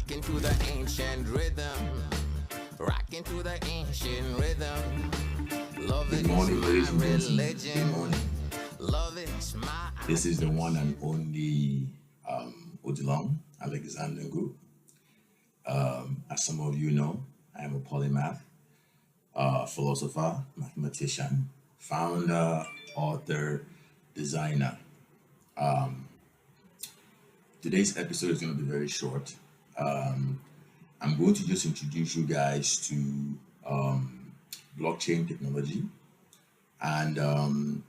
Rocking to the ancient rhythm. Rocking to the ancient rhythm. Love Good it morning, is ladies my and gentlemen. Good religion. morning. Love it is my This is the one and only Odilon, Alexander Group. As some of you know, I am a polymath, philosopher, mathematician, founder, author, designer. Today's episode is going to be very short. I'm going to just introduce you guys to blockchain technology, and and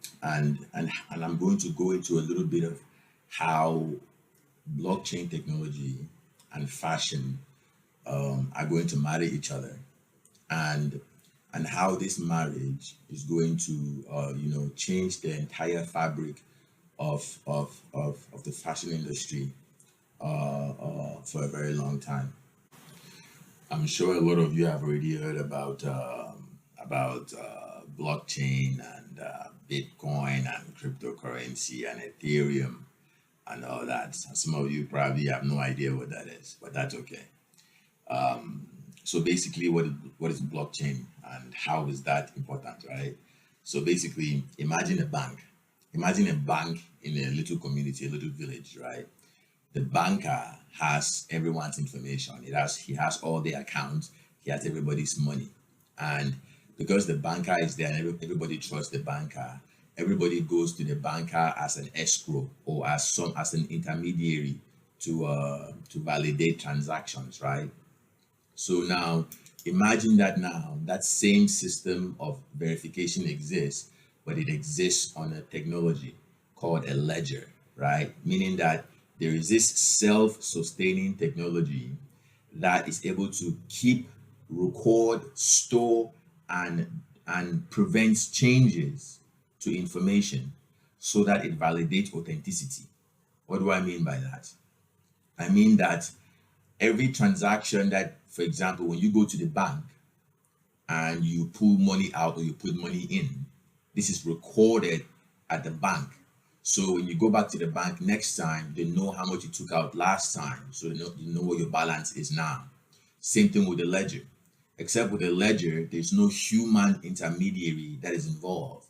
I'm going to go into a little bit of how blockchain technology and fashion are going to marry each other, and how this marriage is going to change the entire fabric of the fashion industry for a very long time. I'm sure a lot of you have already heard about blockchain and Bitcoin and cryptocurrency and Ethereum and all that. Some of you probably have no idea what that is, but that's okay. So basically, what is blockchain and how is that important, right? So basically, imagine a bank. Imagine a bank in a little community, a little village, right? The banker has everyone's information. He has all the accounts. He has everybody's money, and because the banker is there and everybody trusts the banker, everybody goes to the banker as an escrow or as an intermediary to validate transactions, right? So now imagine that now that same system of verification exists, but it exists on a technology called a ledger, right? Meaning that there is this self-sustaining technology that is able to keep, record, store, and prevents changes to information so that it validates authenticity. What do I mean by that? I mean that every transaction that, for example, when you go to the bank and you pull money out or you put money in, this is recorded at the bank. So when you go back to the bank next time, they know how much you took out last time. So you know what your balance is now. Same thing with the ledger. Except with the ledger, there's no human intermediary that is involved.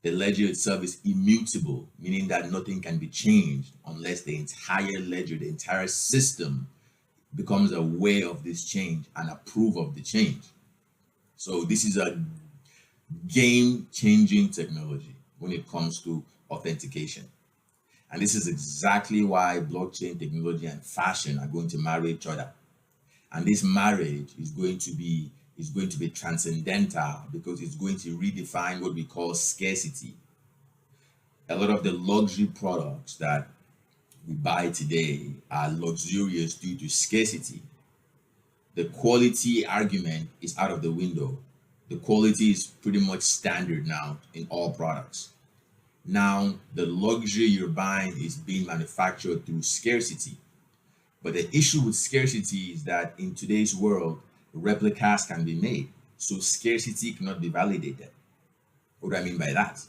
The ledger itself is immutable, meaning that nothing can be changed unless the entire ledger, the entire system becomes aware of this change and approve of the change. So this is a game-changing technology when it comes to authentication. And this is exactly why blockchain technology and fashion are going to marry each other. And this marriage is going to be transcendental because it's going to redefine what we call scarcity. A lot of the luxury products that we buy today are luxurious due to scarcity. The quality argument is out of the window. The quality is pretty much standard now in all products. Now, the luxury you're buying is being manufactured through scarcity. But the issue with scarcity is that in today's world, replicas can be made. So scarcity cannot be validated. What do I mean by that?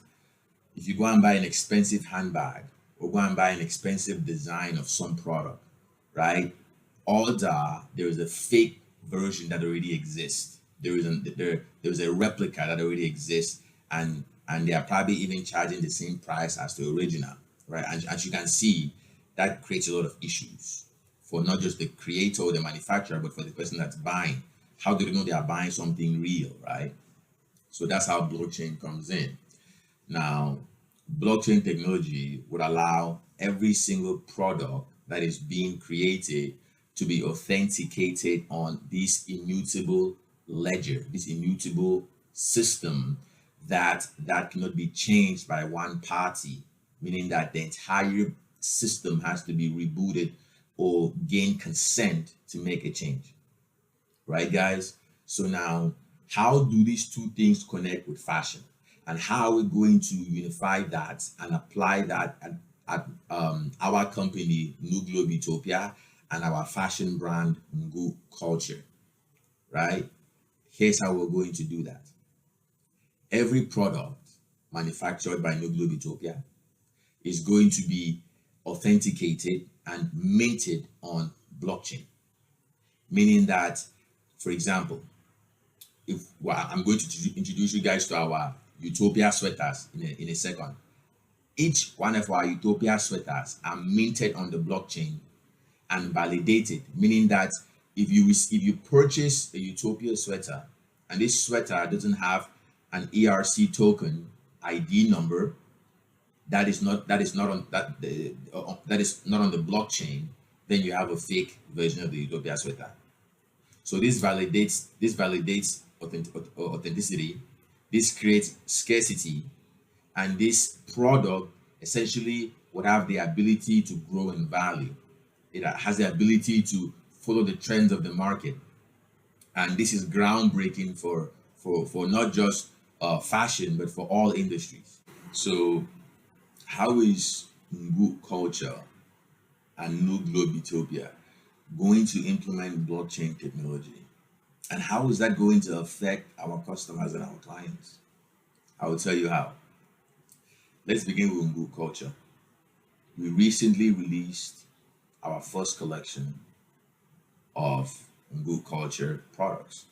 If you go and buy an expensive handbag or go and buy an expensive design of some product, right? There is a fake version that already exists. There's a replica that already exists, and they are probably even charging the same price as the original, right? And as you can see, that creates a lot of issues for not just the creator or the manufacturer, but for the person that's buying. How do they know they are buying something real, right? So that's how blockchain comes in. Now, blockchain technology would allow every single product that is being created to be authenticated on this immutable ledger, this immutable system that cannot be changed by one party, meaning that the entire system has to be rebooted or gain consent to make a change. Right, guys? So now, how do these two things connect with fashion? And how are we going to unify that and apply that at our company, New Globe Utopia, and our fashion brand, Ngu Culture, right? Here's how we're going to do that. Every product manufactured by New Globe Utopia is going to be authenticated and minted on blockchain. Meaning that, for example, if well, I'm going to introduce you guys to our Utopia sweaters in a second. Each one of our Utopia sweaters are minted on the blockchain and validated, meaning that if you purchase a Utopia sweater and this sweater doesn't have an ERC token ID number that is not on that is not on the blockchain, then you have a fake version of the Utopia sweater. So this validates authenticity. This creates scarcity, and this product essentially would have the ability to grow in value. It has the ability to follow the trends of the market, and this is groundbreaking for not just fashion but for all industries. So, how is Ngu culture and New Globe Utopia going to implement blockchain technology? And how is that going to affect our customers and our clients? I will tell you how. Let's begin with Ngu culture. We recently released our first collection of Ngu culture products.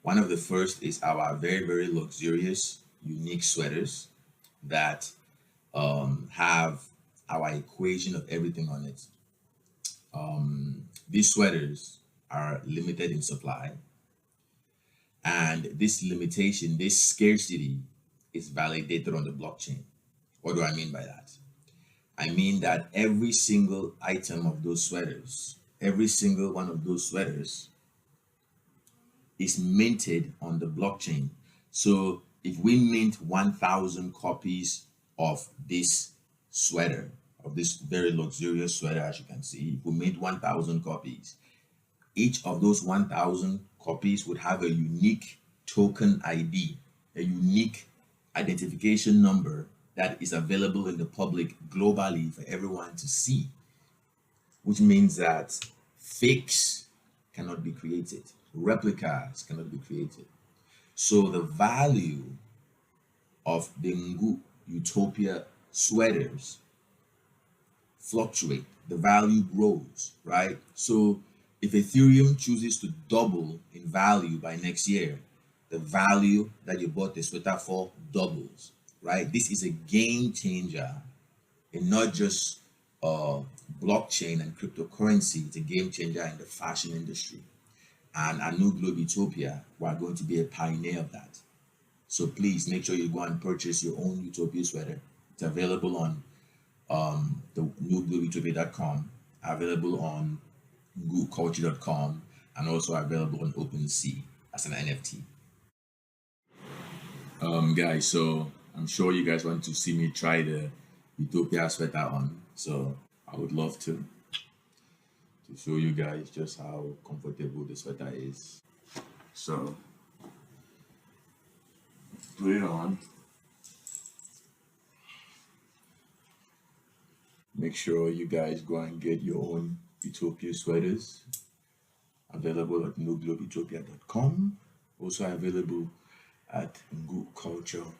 One of the first is our very, very luxurious, unique sweaters that have our equation of everything on it. These sweaters are limited in supply, and this limitation, this scarcity, is validated on the blockchain. What do I mean by that? I mean that every single item of those sweaters, every single one of those sweaters is minted on the blockchain. So if we mint 1,000 copies of this sweater, of this very luxurious sweater, as you can see, if we mint 1,000 copies, each of those 1,000 copies would have a unique token ID, a unique identification number that is available in the public globally for everyone to see, which means that fakes cannot be created, replicas cannot be created. So the value of the Ngu Utopia sweaters fluctuate, the value grows, right? So if Ethereum chooses to double in value by next year, the value that you bought the sweater for doubles, right? This is a game changer in not just blockchain and cryptocurrency, it's a game changer in the fashion industry. And at New Globe Utopia, we're going to be a pioneer of that. So please make sure you go and purchase your own Utopia sweater. It's available on the newglobeutopia.com, available on googleculture.com, and also available on OpenSea as an NFT. Guys, so I'm sure you guys want to see me try the Utopia sweater on. So I would love to show you guys just how comfortable the sweater is. So put it on. Make sure you guys go and get your own Utopia sweaters. Available at newglobeutopia.com. Also available at googleculture.com.